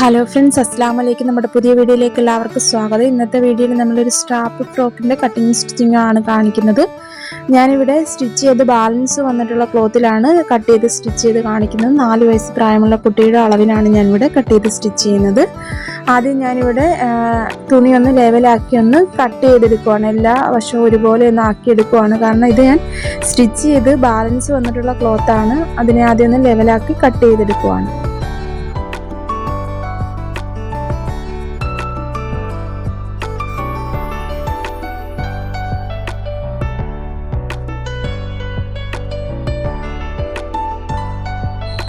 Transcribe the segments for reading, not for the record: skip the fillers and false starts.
Hello friends, അസ്സാം വലൈക്കും. നമ്മുടെ പുതിയ വീഡിയോയിലേക്ക് എല്ലാവർക്കും സ്വാഗതം. ഇന്നത്തെ വീഡിയോയിൽ നമ്മളൊരു സ്ട്രാപ്പ് ഫ്രോക്കിൻ്റെ കട്ടിങ് സ്റ്റിച്ചിങ് ആണ് കാണിക്കുന്നത്. ഞാനിവിടെ സ്റ്റിച്ച് ചെയ്ത് ബാലൻസ് വന്നിട്ടുള്ള ക്ലോത്തിലാണ് കട്ട് ചെയ്ത് സ്റ്റിച്ച് ചെയ്ത് കാണിക്കുന്നത്. 4 വയസ്സ് പ്രായമുള്ള കുട്ടിയുടെ അളവിനാണ് ഞാനിവിടെ കട്ട് ചെയ്ത് സ്റ്റിച്ച് ചെയ്യുന്നത്. ആദ്യം ഞാനിവിടെ തുണി ഒന്ന് ലെവലാക്കി ഒന്ന് കട്ട് ചെയ്തെടുക്കുവാണ്. എല്ലാ വശവും ഒരുപോലെ ഒന്ന് ആക്കിയെടുക്കുവാണ്. കാരണം ഇത് ഞാൻ സ്റ്റിച്ച് ചെയ്ത് ബാലൻസ് വന്നിട്ടുള്ള ക്ലോത്താണ്. അതിനെ ആദ്യം ഒന്ന് ലെവലാക്കി കട്ട് ചെയ്തെടുക്കുവാണ്.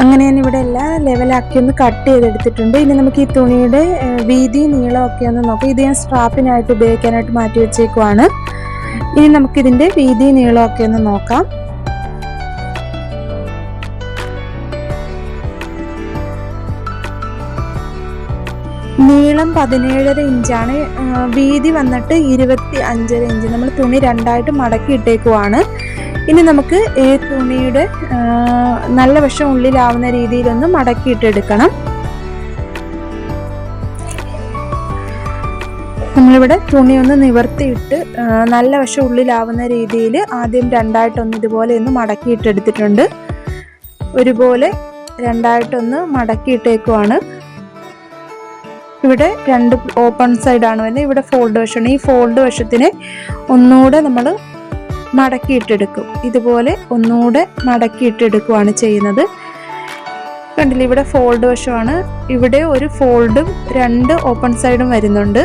അങ്ങനെ ഞാൻ ഇവിടെ എല്ലാം ലെവലാക്കി ഒന്ന് കട്ട് ചെയ്തെടുത്തിട്ടുണ്ട്. ഇനി നമുക്ക് ഈ തുണിയുടെ വീതി നീളമൊക്കെ ഒന്ന് നോക്കാം. ഇത് ഞാൻ സ്ട്രാപ്പിനായിട്ട് ഉപയോഗിക്കാനായിട്ട് മാറ്റി വെച്ചേക്കുവാണ്. ഇനി നമുക്കിതിൻ്റെ വീതി നീളമൊക്കെ ഒന്ന് നോക്കാം. നീളം 17.5 ഇഞ്ചാണ്. വീതി വന്നിട്ട് 25.5 ഇഞ്ച്. നമ്മൾ തുണി രണ്ടായിട്ട് മടക്കി ഇട്ടേക്കുവാണ്. ഇനി നമുക്ക് ഈ തുണിയുടെ നല്ല വശം ഉള്ളിലാവുന്ന രീതിയിലൊന്ന് മടക്കിയിട്ടെടുക്കണം. നമ്മളിവിടെ തുണി ഒന്ന് നിവർത്തിയിട്ട് നല്ല വശം ഉള്ളിലാവുന്ന രീതിയിൽ ആദ്യം രണ്ടായിട്ടൊന്ന് ഇതുപോലെ ഒന്ന് മടക്കിയിട്ടെടുത്തിട്ടുണ്ട്. ഒരുപോലെ രണ്ടായിട്ടൊന്ന് മടക്കിയിട്ടേക്കുവാണ്. ഇവിടെ 2 ഓപ്പൺ സൈഡാണ് വരുന്നത്. ഇവിടെ ഫോൾഡ് വശമാണ്. ഈ ഫോൾഡ് വശത്തിനെ ഒന്നുകൂടെ നമ്മൾ മടക്കിയിട്ടെടുക്കും. ഇതുപോലെ ഒന്നുകൂടെ മടക്കിയിട്ടെടുക്കുകയാണ് ചെയ്യുന്നത്. കണ്ടില്ലേ, ഇവിടെ ഫോൾഡ് വശമാണ്. ഇവിടെ ഒരു ഫോൾഡും 2 ഓപ്പൺ സൈഡും വരുന്നുണ്ട്.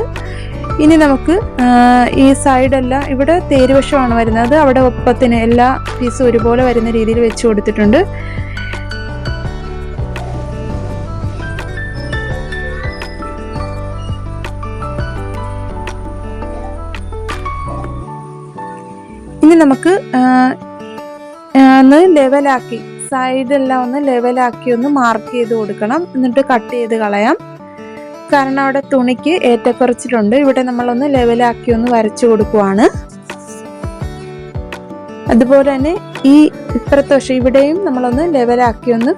ഇനി നമുക്ക് ഈ സൈഡെല്ലാം ഇവിടെ തേരുവശമാണ് വരുന്നത്. അവിടെ ഒപ്പത്തിന് എല്ലാ പീസും ഒരുപോലെ വരുന്ന രീതിയിൽ വെച്ച് കൊടുത്തിട്ടുണ്ട്. ഇനി നമുക്ക് ഒന്ന് ലെവലാക്കി സൈഡെല്ലാം ഒന്ന് ലെവലാക്കി ഒന്ന് മാർക്ക് ചെയ്ത് കൊടുക്കണം. എന്നിട്ട് കട്ട് ചെയ്ത് കളയാം. കാരണം അവിടെ തുണിക്ക് ഏറ്റക്കുറച്ചിലുണ്ട്. ഇവിടെ നമ്മളൊന്ന് ലെവലാക്കി ഒന്ന് വരച്ചു കൊടുക്കുവാണ്. അതുപോലെ തന്നെ ഈ ഇപ്പുറത്തെ വശം ഇവിടെയും നമ്മളൊന്ന് ലെവലാക്കി ഒന്ന്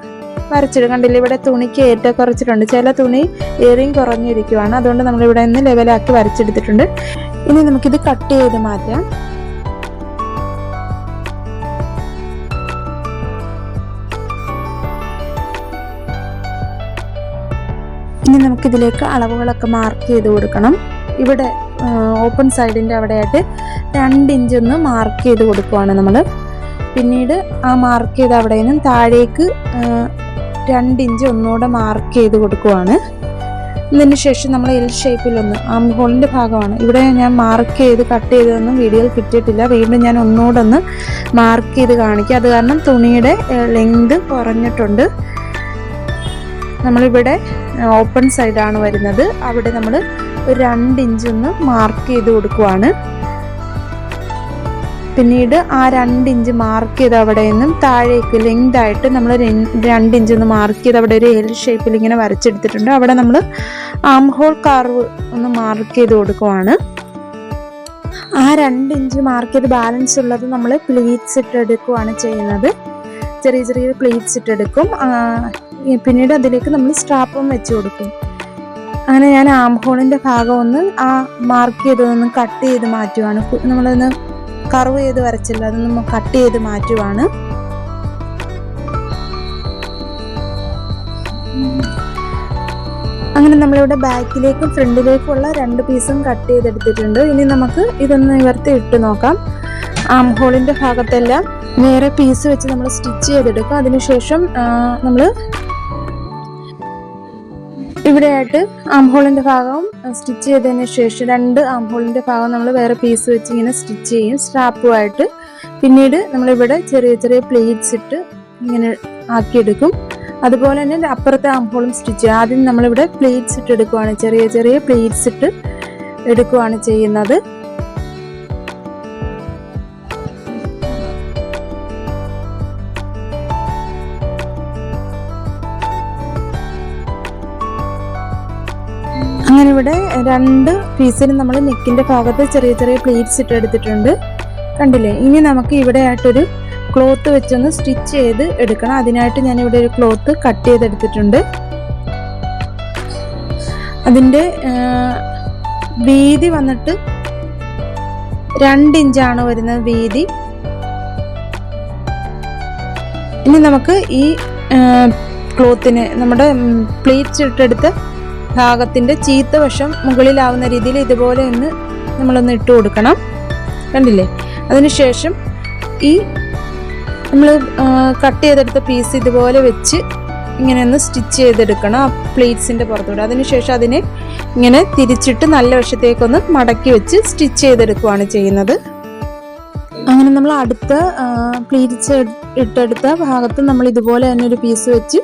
വരച്ചിടും. കണ്ടില്ല, ഇവിടെ തുണിക്ക് ഏറ്റക്കുറച്ചിലുണ്ട്. ചില തുണി ഏറിയും കുറഞ്ഞിരിക്കുവാണ്. അതുകൊണ്ട് നമ്മളിവിടെ ഒന്ന് ലെവലാക്കി വരച്ചെടുത്തിട്ടുണ്ട്. ഇനി നമുക്കിത് കട്ട് ചെയ്ത് മാറ്റാം. ഇനി നമുക്കിതിലേക്ക് അളവുകളൊക്കെ മാർക്ക് ചെയ്ത് കൊടുക്കണം. ഇവിടെ ഓപ്പൺ സൈഡിൻ്റെ അവിടെയായിട്ട് 2 ഇഞ്ച് ഒന്ന് മാർക്ക് ചെയ്ത് കൊടുക്കുവാണ് നമ്മൾ. പിന്നീട് ആ മാർക്ക് ചെയ്ത് അവിടെ നിന്നും താഴേക്ക് 2 ഇഞ്ച് ഒന്നുകൂടെ മാർക്ക് ചെയ്ത് കൊടുക്കുവാണ്. ഇതിന് ശേഷം നമ്മൾ എൽ ഷേപ്പിലൊന്ന് ആം ഹോളിൻ്റെ ഭാഗമാണ്. ഇവിടെ ഞാൻ മാർക്ക് ചെയ്ത് കട്ട് ചെയ്തതൊന്നും വീഡിയോയിൽ കിട്ടിയിട്ടില്ല. വീണ്ടും ഞാൻ ഒന്നുകൂടെ ഒന്ന് മാർക്ക് ചെയ്ത് കാണിക്കുക. അത് കാരണം തുണിയുടെ ലെങ്ത് കുറഞ്ഞിട്ടുണ്ട്. നമ്മളിവിടെ ഓപ്പൺ സൈഡാണ് വരുന്നത്. അവിടെ നമ്മൾ ഒരു 2 ഇഞ്ച് ഒന്ന് മാർക്ക് ചെയ്ത് കൊടുക്കുവാണ്. പിന്നീട് ആ 2 ഇഞ്ച് മാർക്ക് ചെയ്ത് അവിടെ നിന്നും താഴേക്ക് ലെങ്ത് ആയിട്ട് നമ്മൾ 2 ഇഞ്ച് ഒന്ന് മാർക്ക് ചെയ്ത് അവിടെ ഒരു എൽ ഷേപ്പിൽ ഇങ്ങനെ വരച്ചെടുത്തിട്ടുണ്ട്. അവിടെ നമ്മൾ ആം ഹോൾ കർവ് ഒന്ന് മാർക്ക് ചെയ്ത് കൊടുക്കുവാണ്. ആ 2 ഇഞ്ച് മാർക്ക് ചെയ്ത് ബാലൻസ് ഉള്ളത് നമ്മൾ പ്ലീറ്റ്സ് ഇട്ടെടുക്കുകയാണ് ചെയ്യുന്നത്. ചെറിയ ചെറിയ പ്ലീറ്റ്സ് ഇട്ടെടുക്കും. പിന്നീട് അതിലേക്ക് നമ്മൾ സ്ട്രാപ്പും വെച്ച് കൊടുക്കും. അങ്ങനെ ഞാൻ ആം ഹോളിൻ്റെ ഭാഗം ഒന്ന് ആ മാർക്ക് ചെയ്തതൊന്ന് കട്ട് ചെയ്ത് മാറ്റുവാണ്. നമ്മളൊന്ന് കർവ് ചെയ്ത് വരച്ചില്ല, അതൊന്ന് കട്ട് ചെയ്ത് മാറ്റുവാണ്. അങ്ങനെ നമ്മളിവിടെ ബാക്കിലേക്കും ഫ്രണ്ടിലേക്കുമുള്ള 2 പീസും കട്ട് ചെയ്തെടുത്തിട്ടുണ്ട്. ഇനി നമുക്ക് ഇതൊന്ന് നിവർത്തി ഇട്ട് നോക്കാം. ആം ഹോളിൻ്റെ ഭാഗത്തെല്ലാം വേറെ പീസ് വെച്ച് നമ്മൾ സ്റ്റിച്ച് ചെയ്തെടുക്കും. അതിനുശേഷം നമ്മൾ ഇവിടെയായിട്ട് ആം ഹോളിൻ്റെ ഭാഗം സ്റ്റിച്ച് ചെയ്തതിന് ശേഷം 2 ആം ഹോളിൻ്റെ ഭാഗം നമ്മൾ വേറെ പീസ് വെച്ച് ഇങ്ങനെ സ്റ്റിച്ച് ചെയ്യും സ്ട്രാപ്പുമായിട്ട്. പിന്നീട് നമ്മളിവിടെ ചെറിയ ചെറിയ പ്ലേറ്റ്സ് ഇട്ട് ഇങ്ങനെ ആക്കിയെടുക്കും. അതുപോലെ തന്നെ അപ്പുറത്തെ ആം ഹോളും സ്റ്റിച്ച് ചെയ്യും. ആദ്യം നമ്മളിവിടെ പ്ലേറ്റ്സ് ഇട്ട് എടുക്കുവാണ്. ചെറിയ ചെറിയ പ്ലേറ്റ്സ് ഇട്ട് എടുക്കുവാണ് ചെയ്യുന്നത്. അങ്ങനെ ഇവിടെ 2 പീസിന് നമ്മൾ നെക്കിൻ്റെ ഭാഗത്ത് ചെറിയ ചെറിയ പ്ലേറ്റ്സ് ഇട്ട് എടുത്തിട്ടുണ്ട്. കണ്ടില്ലേ? ഇനി നമുക്ക് ഇവിടെ ആയിട്ടൊരു ക്ലോത്ത് വെച്ചൊന്ന് സ്റ്റിച്ച് ചെയ്ത് എടുക്കണം. അതിനായിട്ട് ഞാനിവിടെ ഒരു ക്ലോത്ത് കട്ട് ചെയ്തെടുത്തിട്ടുണ്ട്. അതിൻ്റെ വീതി വന്നിട്ട് 2 ഇഞ്ചാണ് വരുന്നത് വീതി. ഇനി നമുക്ക് ഈ ക്ലോത്തിന് നമ്മുടെ പ്ലീറ്റ്സ് ഇട്ടെടുത്ത ഭാഗത്തിൻ്റെ ചീത്ത വശം മുകളിലാവുന്ന രീതിയിൽ ഇതുപോലെ നമ്മളൊന്ന് ഇട്ട് കൊടുക്കണം. കണ്ടില്ലേ? അതിനുശേഷം ഈ നമ്മൾ കട്ട് ചെയ്തെടുത്ത പീസ് ഇതുപോലെ വെച്ച് ഇങ്ങനെ ഒന്ന് സ്റ്റിച്ച് ചെയ്തെടുക്കണം ആ പ്ലീറ്റ്സിൻ്റെ പുറത്തൂടെ. അതിനുശേഷം അതിനെ ഇങ്ങനെ തിരിച്ചിട്ട് നല്ല വശത്തേക്കൊന്ന് മടക്കി വെച്ച് സ്റ്റിച്ച് ചെയ്തെടുക്കുകയാണ് ചെയ്യുന്നത്. അങ്ങനെ നമ്മൾ അടുത്ത പ്ലീറ്റ്സ് ഇട്ടെടുത്ത ഭാഗത്ത് നമ്മൾ ഇതുപോലെ തന്നെ ഒരു പീസ് വെച്ച്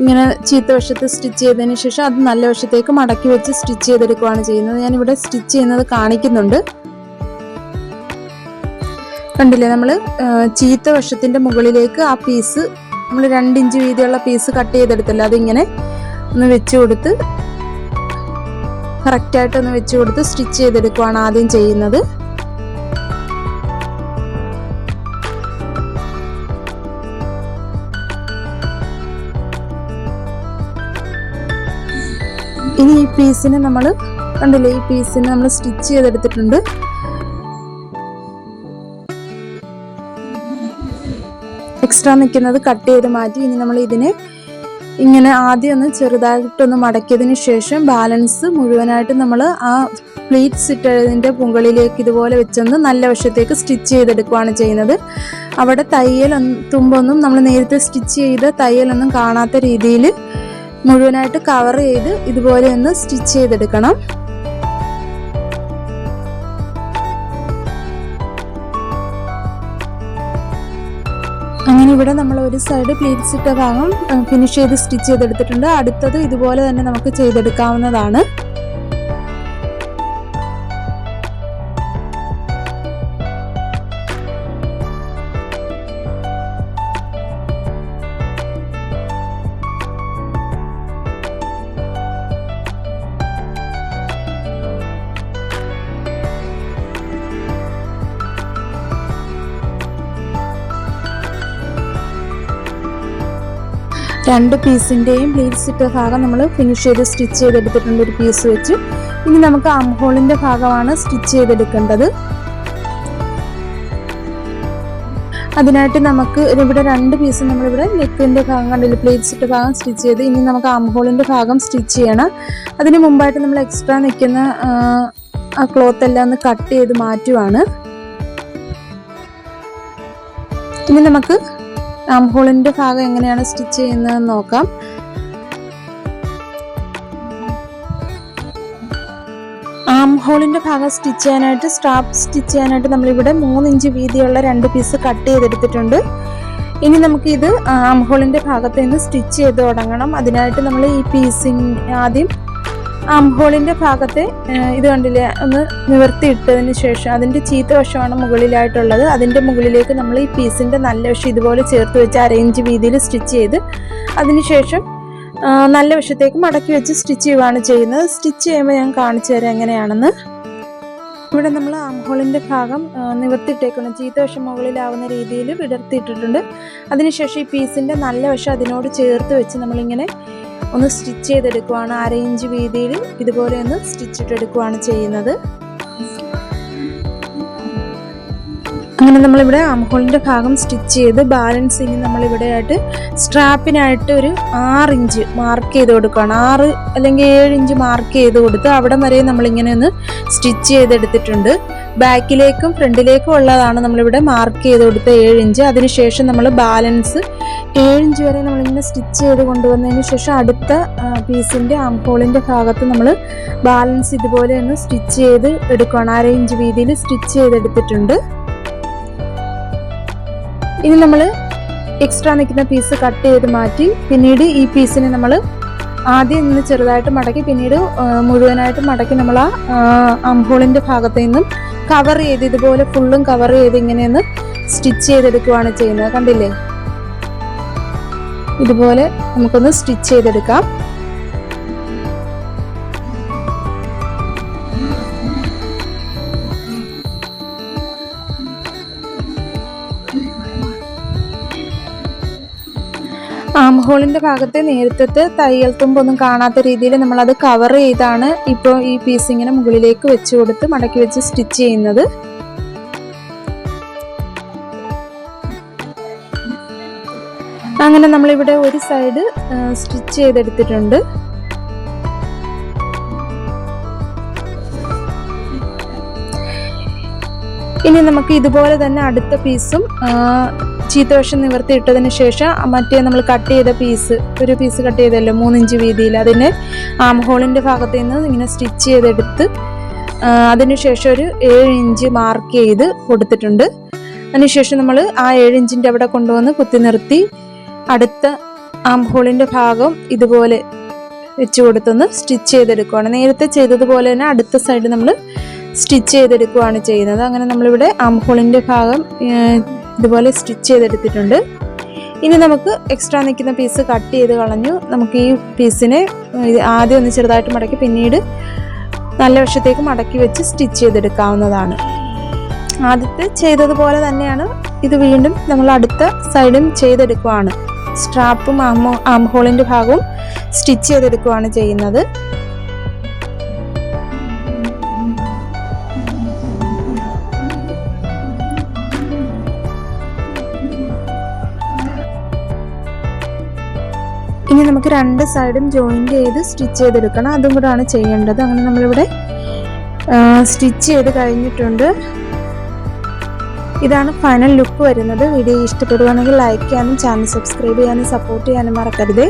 ഇങ്ങനെ ചീത്ത വശത്ത് സ്റ്റിച്ച് ചെയ്തതിന് ശേഷം അത് നല്ല വശത്തേക്ക് മടക്കി വെച്ച് സ്റ്റിച്ച് ചെയ്തെടുക്കുകയാണ് ചെയ്യുന്നത്. ഞാനിവിടെ സ്റ്റിച്ച് ചെയ്യുന്നത് കാണിക്കുന്നുണ്ട്. കണ്ടില്ലേ? നമ്മൾ ചീത്ത വശത്തിൻ്റെ മുകളിലേക്ക് ആ പീസ് നമ്മൾ 2 ഇഞ്ച് വീതിയുള്ള പീസ് കട്ട് ചെയ്തെടുത്തല്ലോ, അതിങ്ങനെ ഒന്ന് വെച്ച് കൊടുത്ത് കറക്റ്റായിട്ടൊന്ന് വെച്ച് കൊടുത്ത് സ്റ്റിച്ച് ചെയ്തെടുക്കുകയാണ് ആദ്യം ചെയ്യുന്നത്. ഇനി ഈ പീസിനെ നമ്മൾ കണ്ടില്ലേ, ഈ പീസിനെ നമ്മൾ സ്റ്റിച്ച് ചെയ്തെടുത്തിട്ടുണ്ട്. എക്സ്ട്രാ നിൽക്കുന്നത് കട്ട് ചെയ്ത് മാറ്റി. ഇനി നമ്മൾ ഇതിനെ ഇങ്ങനെ ആദ്യം ഒന്ന് ചെറുതായിട്ടൊന്ന് മടക്കിയതിന് ശേഷം ബാലൻസ് മുഴുവനായിട്ട് നമ്മൾ ആ പ്ലീറ്റ്സ് ഇട്ടതിൻ്റെ മുകളിലേക്ക് ഇതുപോലെ വെച്ചൊന്ന് നല്ല വശത്തേക്ക് സ്റ്റിച്ച് ചെയ്തെടുക്കുകയാണ് ചെയ്യുന്നത്. അവിടെ തുമ്പൊന്നും നമ്മൾ നേരത്തെ സ്റ്റിച്ച് ചെയ്ത തയ്യലൊന്നും കാണാത്ത രീതിയിൽ മുഴുവനായിട്ട് കവർ ചെയ്ത് ഇതുപോലെ ഒന്ന് സ്റ്റിച്ച് ചെയ്തെടുക്കണം. അങ്ങനെ ഇവിടെ നമ്മൾ ഒരു സൈഡ് പ്ലീറ്റ്സ് ഇട്ട ഭാഗം ഫിനിഷ് ചെയ്ത് സ്റ്റിച്ച് ചെയ്തെടുത്തിട്ടുണ്ട്. അടുത്തത് ഇതുപോലെ തന്നെ നമുക്ക് ചെയ്തെടുക്കാവുന്നതാണ്. രണ്ട് പീസിൻ്റെയും പ്ലീറ്റ്സ് ഇട്ട ഭാഗം നമ്മൾ ഫിനിഷ് ചെയ്ത് സ്റ്റിച്ച് ചെയ്തെടുത്തിട്ടുണ്ട് ഒരു പീസ് വെച്ച്. ഇനി നമുക്ക് ആം ഹോളിൻ്റെ ഭാഗമാണ് സ്റ്റിച്ച് ചെയ്തെടുക്കേണ്ടത്. അതിനായിട്ട് നമുക്ക് ഇവിടെ 2 പീസ് നമ്മളിവിടെ നെക്കിൻ്റെ ഭാഗം കണ്ടില്ല, പ്ലീറ്റ്സ് ഇട്ട ഭാഗം സ്റ്റിച്ച് ചെയ്ത് ഇനി നമുക്ക് ആം ഹോളിൻ്റെ ഭാഗം സ്റ്റിച്ച് ചെയ്യണം. അതിന് മുമ്പായിട്ട് നമ്മൾ എക്സ്ട്രാ നിൽക്കുന്ന ആ ക്ലോത്ത് എല്ലാം ഒന്ന് കട്ട് ചെയ്ത് മാറ്റുവാണ്. ഇനി നമുക്ക് ആം ഹോളിൻ്റെ ഭാഗം എങ്ങനെയാണ് സ്റ്റിച്ച് ചെയ്യുന്നതെന്ന് നോക്കാം. ആം ഹോളിൻ്റെ ഭാഗം സ്റ്റിച്ച് ചെയ്യാനായിട്ട് സ്ട്രാപ്പ് സ്റ്റിച്ച് ചെയ്യാനായിട്ട് നമ്മളിവിടെ 3 ഇഞ്ച് വീതിയുള്ള 2 പീസ് കട്ട് ചെയ്തെടുത്തിട്ടുണ്ട്. ഇനി നമുക്കിത് ആം ഹോളിൻ്റെ ഭാഗത്ത് നിന്ന് സ്റ്റിച്ച് ചെയ്ത് തുടങ്ങണം. അതിനായിട്ട് നമ്മൾ ഈ പീസിന് ആദ്യം ആം ഹോളിൻ്റെ ഭാഗത്തെ ഇത് കണ്ടില്ലേ ഒന്ന് നിവർത്തി ഇട്ടതിന് ശേഷം അതിൻ്റെ ചീത്ത വശമാണ് മുകളിലായിട്ടുള്ളത്. അതിൻ്റെ മുകളിലേക്ക് നമ്മൾ ഈ പീസിൻ്റെ നല്ല വശം ഇതുപോലെ ചേർത്ത് വെച്ച് 1/2 ഇഞ്ച് വീതിയിൽ സ്റ്റിച്ച് ചെയ്ത് അതിനുശേഷം നല്ല വശത്തേക്ക് മടക്കി വെച്ച് സ്റ്റിച്ച് ചെയ്യുകയാണ് ചെയ്യുന്നത്. സ്റ്റിച്ച് ചെയ്യുമ്പോൾ ഞാൻ കാണിച്ചു തരാം എങ്ങനെയാണെന്ന്. ഇവിടെ നമ്മൾ ആം ഹോളിൻ്റെ ഭാഗം നിവർത്തിയിട്ടേക്കണം, ചീത്ത വശം മുകളിലാവുന്ന രീതിയിൽ വിടർത്തിയിട്ടിട്ടുണ്ട്. അതിനുശേഷം ഈ പീസിൻ്റെ നല്ല വശം അതിനോട് ചേർത്ത് വെച്ച് നമ്മളിങ്ങനെ ഒന്ന് സ്റ്റിച്ച് ചെയ്തെടുക്കുകയാണ്. 1/2 ഇഞ്ച് വീതിയിൽ ഇതുപോലെ ഒന്ന് സ്റ്റിച്ചിട്ടെടുക്കുകയാണ് ചെയ്യുന്നത്. അങ്ങനെ നമ്മളിവിടെ ആം ഹോളിൻ്റെ ഭാഗം സ്റ്റിച്ച് ചെയ്ത് ബാലൻസ് ഇനി നമ്മളിവിടെ ആയിട്ട് സ്ട്രാപ്പിനായിട്ട് ഒരു 6 ഇഞ്ച് മാർക്ക് ചെയ്ത് കൊടുക്കുകയാണ്. 6 അല്ലെങ്കിൽ 7 ഇഞ്ച് മാർക്ക് ചെയ്ത് കൊടുത്ത് അവിടെ വരെ നമ്മളിങ്ങനെ ഒന്ന് സ്റ്റിച്ച് ചെയ്തെടുത്തിട്ടുണ്ട്. ബാക്കിലേക്കും ഫ്രണ്ടിലേക്കും ഉള്ളതാണ് നമ്മളിവിടെ മാർക്ക് ചെയ്ത് കൊടുത്ത 7 ഇഞ്ച്. അതിനുശേഷം നമ്മൾ ബാലൻസ് 7 ഇഞ്ച് വരെ നമ്മളിങ്ങനെ സ്റ്റിച്ച് ചെയ്ത് കൊണ്ടുവന്നതിന് ശേഷം അടുത്ത പീസിൻ്റെ ആം ഹോളിൻ്റെ ഭാഗത്ത് നമ്മൾ ബാലൻസ് ഇതുപോലെ ഒന്ന് സ്റ്റിച്ച് ചെയ്ത് എടുക്കുകയാണ്. 1/2 ഇഞ്ച് വീതിയിൽ സ്റ്റിച്ച് ചെയ്തെടുത്തിട്ടുണ്ട്. ഇനി നമ്മൾ എക്സ്ട്രാ നിൽക്കുന്ന പീസ് കട്ട് ചെയ്ത് മാറ്റി പിന്നീട് ഈ പീസിനെ നമ്മൾ ആദ്യം നിന്ന് ചെറുതായിട്ട് മടക്കി പിന്നീട് മുഴുവനായിട്ട് മടക്കി നമ്മൾ ആ ആം ഹോളിൻ്റെ ഭാഗത്ത് നിന്നും കവർ ചെയ്ത് ഇതുപോലെ ഫുള്ളും കവർ ചെയ്ത് ഇങ്ങനെയൊന്ന് സ്റ്റിച്ച് ചെയ്തെടുക്കുകയാണ് ചെയ്യുന്നത്. കണ്ടില്ലേ? ഇതുപോലെ നമുക്കൊന്ന് സ്റ്റിച്ച് ചെയ്തെടുക്കാം. ആം ഹോളിൻ്റെ ഭാഗത്തെ നേരത്തെ തയ്യൽ തുമ്പൊന്നും കാണാത്ത രീതിയിൽ നമ്മളത് കവർ ചെയ്താണ് ഇപ്പോൾ ഈ പീസ് ഇങ്ങനെ മുകളിലേക്ക് വെച്ച് കൊടുത്ത് മടക്കി വെച്ച് സ്റ്റിച്ച് ചെയ്യുന്നത്. അങ്ങനെ നമ്മളിവിടെ ഒരു സൈഡ് സ്റ്റിച്ച് ചെയ്തെടുത്തിട്ടുണ്ട്. ഇനി നമുക്ക് ഇതുപോലെ തന്നെ അടുത്ത പീസും ചീത്തവശം നിവർത്തിയിട്ടതിന് ശേഷം മറ്റേ നമ്മൾ കട്ട് ചെയ്ത ഒരു പീസ് കട്ട് ചെയ്തല്ലോ 3 ഇഞ്ച് വീതിയിൽ, അതിനെ ആം ഹോളിൻ്റെ ഭാഗത്ത് നിന്ന് ഇങ്ങനെ സ്റ്റിച്ച് ചെയ്തെടുത്ത് അതിനുശേഷം ഒരു 7 ഇഞ്ച് മാർക്ക് ചെയ്ത് കൊടുത്തിട്ടുണ്ട്. അതിനുശേഷം നമ്മൾ ആ 7 ഇഞ്ചിൻ്റെ അവിടെ കൊണ്ടുവന്ന് കുത്തി നിർത്തി അടുത്ത ആം ഹോളിൻ്റെ ഭാഗം ഇതുപോലെ വെച്ച് കൊടുത്തൊന്ന് സ്റ്റിച്ച് ചെയ്തെടുക്കുകയാണ്. നേരത്തെ ചെയ്തതുപോലെ തന്നെ അടുത്ത സൈഡ് നമ്മൾ സ്റ്റിച്ച് ചെയ്തെടുക്കുകയാണ് ചെയ്യുന്നത്. അങ്ങനെ നമ്മളിവിടെ ആം ഹോളിൻ്റെ ഭാഗം ഇതുപോലെ സ്റ്റിച്ച് ചെയ്തെടുത്തിട്ടുണ്ട്. ഇനി നമുക്ക് എക്സ്ട്രാ നിൽക്കുന്ന പീസ് കട്ട് ചെയ്ത് കളഞ്ഞു. നമുക്ക് ഈ പീസിനെ ആദ്യം ഒന്ന് ചെറുതായിട്ട് മടക്കി പിന്നീട് നല്ല വശത്തേക്ക് മടക്കി വെച്ച് സ്റ്റിച്ച് ചെയ്തെടുക്കാവുന്നതാണ്. ആദ്യത്തെ ചെയ്തതുപോലെ തന്നെയാണ് ഇത് വീണ്ടും നമ്മൾ അടുത്ത സൈഡും ചെയ്തെടുക്കുകയാണ്. സ്ട്രാപ്പും ആം ഹോളിൻ്റെ ഭാഗവും സ്റ്റിച്ച് ചെയ്തെടുക്കുകയാണ് ചെയ്യുന്നത്. ഇനി നമുക്ക് 2 സൈഡും ജോയിൻറ്റ് ചെയ്ത് സ്റ്റിച്ച് ചെയ്തെടുക്കണം. അതും കൂടാണ് ചെയ്യേണ്ടത്. അങ്ങനെ നമ്മളിവിടെ സ്റ്റിച്ച് ചെയ്ത് കഴിഞ്ഞിട്ടുണ്ട്. ഇതാണ് ഫൈനൽ ലുക്ക് വരുന്നത്. വീഡിയോ ഇഷ്ടപ്പെടുവാണെങ്കിൽ ലൈക്ക് ചെയ്യാനും ചാനൽ സബ്സ്ക്രൈബ് ചെയ്യാനും സപ്പോർട്ട് ചെയ്യാനും മറക്കരുത്.